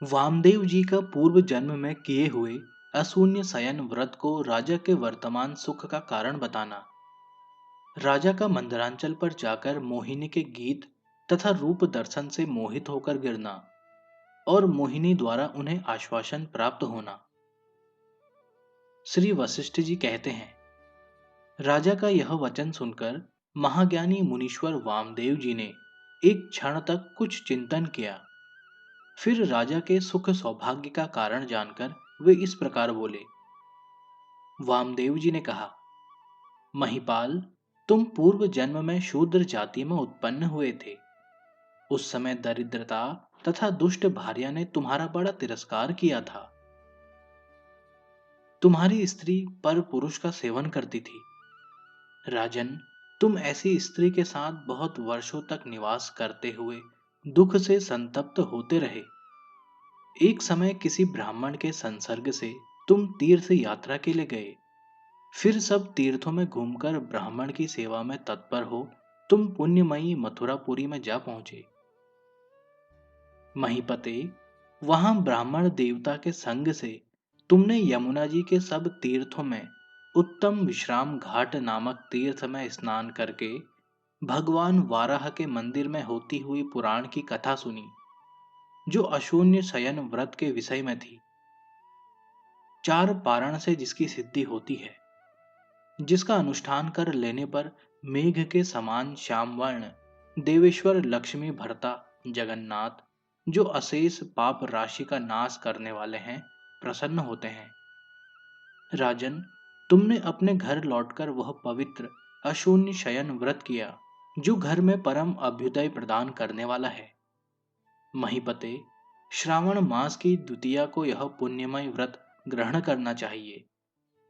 वामदेव जी का पूर्व जन्म में किए हुए अशून्य शयन व्रत को राजा के वर्तमान सुख का कारण बताना। राजा का मंदरांचल पर जाकर मोहिनी के गीत तथा रूप दर्शन से मोहित होकर गिरना और मोहिनी द्वारा उन्हें आश्वासन प्राप्त होना। श्री वशिष्ठ जी कहते हैं, राजा का यह वचन सुनकर महाज्ञानी मुनीश्वर वामदेव जी ने एक क्षण तक कुछ चिंतन किया। फिर राजा के सुख सौभाग्य का कारण जानकर वे इस प्रकार बोले। वामदेव जी ने कहा, महिपाल, तुम पूर्व जन्म में शूद्र जाति में उत्पन्न हुए थे। उस समय दरिद्रता तथा दुष्ट भार्या ने तुम्हारा बड़ा तिरस्कार किया था। तुम्हारी स्त्री पर पुरुष का सेवन करती थी। राजन, तुम ऐसी स्त्री के साथ बहुत वर्षों तक निवास करते हुए दुख से संतप्त होते रहे। एक समय किसी ब्राह्मण के संसर्ग से तुम तीर्थ यात्रा के लिए गए। फिर सब तीर्थों में घूमकर ब्राह्मण की सेवा में तत्पर हो तुम पुण्यमयी मथुरापुरी में जा पहुंचे। महीपते, वहां ब्राह्मण देवता के संग से तुमने यमुना जी के सब तीर्थों में उत्तम विश्राम घाट नामक तीर्थ में स्नान करके भगवान वाराह के मंदिर में होती हुई पुराण की कथा सुनी, जो अशून्य शयन व्रत के विषय में थी। चार पारण से जिसकी सिद्धि होती है, जिसका अनुष्ठान कर लेने पर मेघ के समान श्यामवर्ण देवेश्वर लक्ष्मी भरता जगन्नाथ, जो अशेष पाप राशि का नाश करने वाले हैं, प्रसन्न होते हैं। राजन, तुमने अपने घर लौटकर वह पवित्र अशून्य शयन व्रत किया, जो घर में परम अभ्युदय प्रदान करने वाला है। महीपते, श्रावण मास की द्वितीया को यह पुण्यमय व्रत ग्रहण करना चाहिए।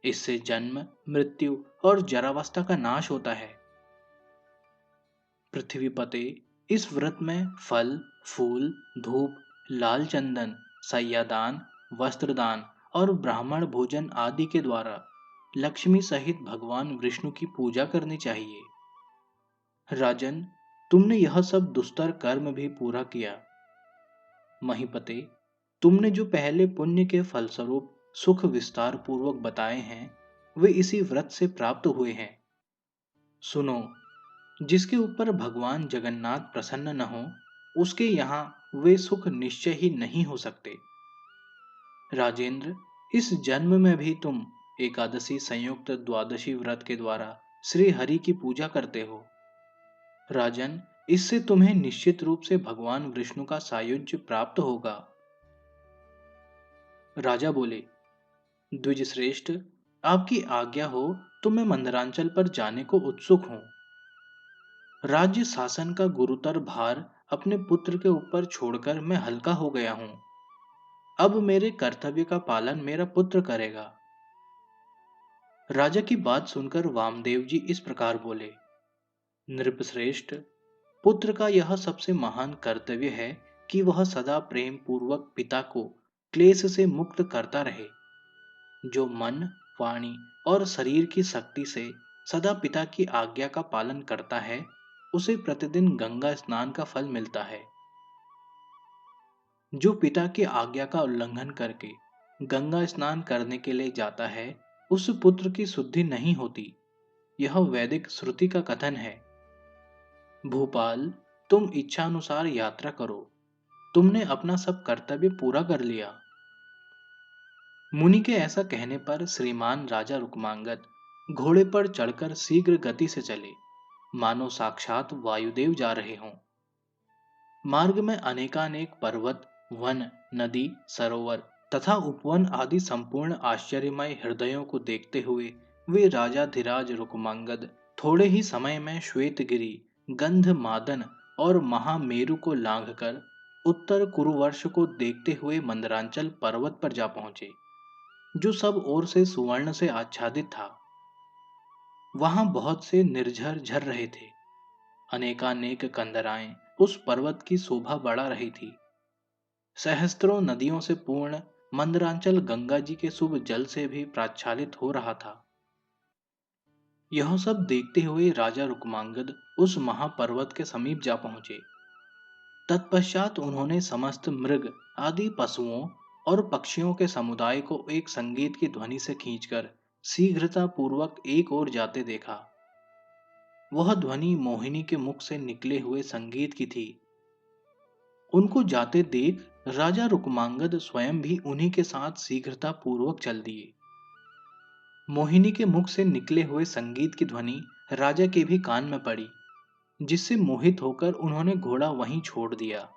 इससे जन्म, मृत्यु और जरावस्था का नाश होता है। पृथ्वीपते, इस व्रत में फल, फूल, धूप, लाल चंदन, सैयादान, वस्त्रदान और ब्राह्मण भोजन आदि के द्वारा लक्ष्मी सहित भगवान विष्णु की पूजा करनी चाहिए। राजन, तुमने यह सब दुस्तर कर्म भी पूरा किया। महीपते, तुमने जो पहले पुण्य के फलस्वरूप सुख विस्तार पूर्वक बताए हैं, वे इसी व्रत से प्राप्त हुए हैं। सुनो, जिसके ऊपर भगवान जगन्नाथ प्रसन्न न हो, उसके यहाँ वे सुख निश्चय ही नहीं हो सकते। राजेंद्र, इस जन्म में भी तुम एकादशी संयुक्त द्वादशी व्रत के द्वारा श्री हरि की पूजा करते हो। राजन, इससे तुम्हें निश्चित रूप से भगवान विष्णु का सायुज्य प्राप्त होगा। राजा बोले, द्विज श्रेष्ठ, आपकी आज्ञा हो तो मैं मंदरांचल पर जाने को उत्सुक हूं। राज्य शासन का गुरुतर भार अपने पुत्र के ऊपर छोड़कर मैं हल्का हो गया हूं। अब मेरे कर्तव्य का पालन मेरा पुत्र करेगा। राजा की बात सुनकर वामदेव जी इस प्रकार बोले, नृपश्रेष्ठ, पुत्र का यह सबसे महान कर्तव्य है कि वह सदा प्रेम पूर्वक पिता को क्लेश से मुक्त करता रहे। जो मन, वाणी और शरीर की शक्ति से सदा पिता की आज्ञा का पालन करता है, उसे प्रतिदिन गंगा स्नान का फल मिलता है। जो पिता की आज्ञा का उल्लंघन करके गंगा स्नान करने के लिए जाता है, उस पुत्र की शुद्धि नहीं होती। यह वैदिक श्रुति का कथन है। भूपाल, तुम इच्छा अनुसार यात्रा करो। तुमने अपना सब कर्तव्य पूरा कर लिया। मुनि के ऐसा कहने पर श्रीमान राजा रुक्मांगद घोड़े पर चढ़कर शीघ्र गति से चले, मानो साक्षात वायुदेव जा रहे हों। मार्ग में अनेकानेक पर्वत, वन, नदी, सरोवर तथा उपवन आदि संपूर्ण आश्चर्यमय हृदयों को देखते हुए वे राजाधिराज रुक्मांगद थोड़े ही समय में श्वेतगिरि, गंधमादन और महामेरु को लांघकर उत्तर कुरुवर्ष को देखते हुए मंदरांचल पर्वत पर जा पहुंचे, जो सब ओर से सुवर्ण से आच्छादित था। वहां बहुत से निर्झर झर रहे थे। अनेकानेक कंदराएं उस पर्वत की शोभा बढ़ा रही थी। सहस्त्रों नदियों से पूर्ण मंदरांचल गंगा जी के शुभ जल से भी प्राच्छालित हो रहा था। यह सब देखते हुए राजा रुक्मांगद उस महापर्वत के समीप जा पहुंचे। तत्पश्चात उन्होंने समस्त मृग आदि पशुओं और पक्षियों के समुदाय को एक संगीत की ध्वनि से खींचकर शीघ्रता पूर्वक एक ओर जाते देखा। वह ध्वनि मोहिनी के मुख से निकले हुए संगीत की थी। उनको जाते देख राजा रुक्मांगद स्वयं भी उन्हीं के साथ शीघ्रता पूर्वक चल दिए। मोहिनी के मुख से निकले हुए संगीत की ध्वनि राजा के भी कान में पड़ी, जिससे मोहित होकर उन्होंने घोड़ा वहीं छोड़ दिया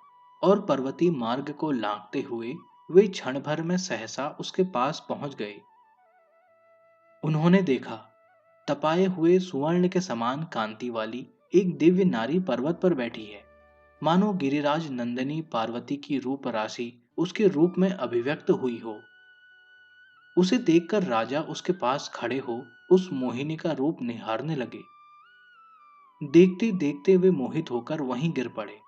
और पर्वतीय मार्ग को लांघते हुए वे क्षण भर में सहसा उसके पास पहुंच गए। उन्होंने देखा, तपाए हुए सुवर्ण के समान कांति वाली एक दिव्य नारी पर्वत पर बैठी है, मानो गिरिराज नंदिनी पार्वती की रूप राशि उसके रूप में अभिव्यक्त हुई हो। उसे देखकर राजा उसके पास खड़े हो उस मोहिनी का रूप निहारने लगे। देखते देखते वे मोहित होकर वहीं गिर पड़े।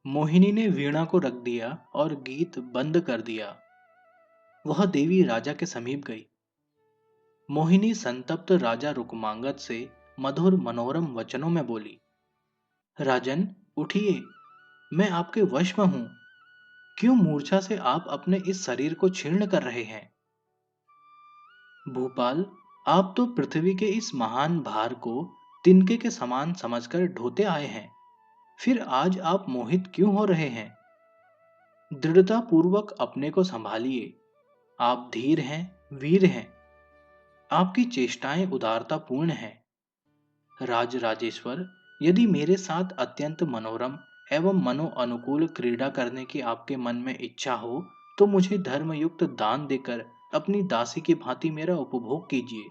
मोहिनी ने वीणा को रख दिया और गीत बंद कर दिया। वह देवी राजा के समीप गई। मोहिनी संतप्त राजा रुक्मांगद से मधुर मनोरम वचनों में बोली, राजन, उठिए, मैं आपके वश में हूं। क्यों मूर्छा से आप अपने इस शरीर को छीर्ण कर रहे हैं? भूपाल, आप तो पृथ्वी के इस महान भार को तिनके के समान समझकर ढोते आए हैं, फिर आज आप मोहित क्यों हो रहे हैं? दृढ़ता पूर्वक अपने को संभालिए। आप धीर हैं, वीर हैं। आपकी चेष्टाएं उदारता पूर्ण हैं। राज राजेश्वर, यदि मेरे साथ अत्यंत मनोरम एवं मनो अनुकूल क्रीड़ा करने की आपके मन में इच्छा हो, तो मुझे धर्मयुक्त दान देकर अपनी दासी की भांति मेरा उपभोग कीजिए।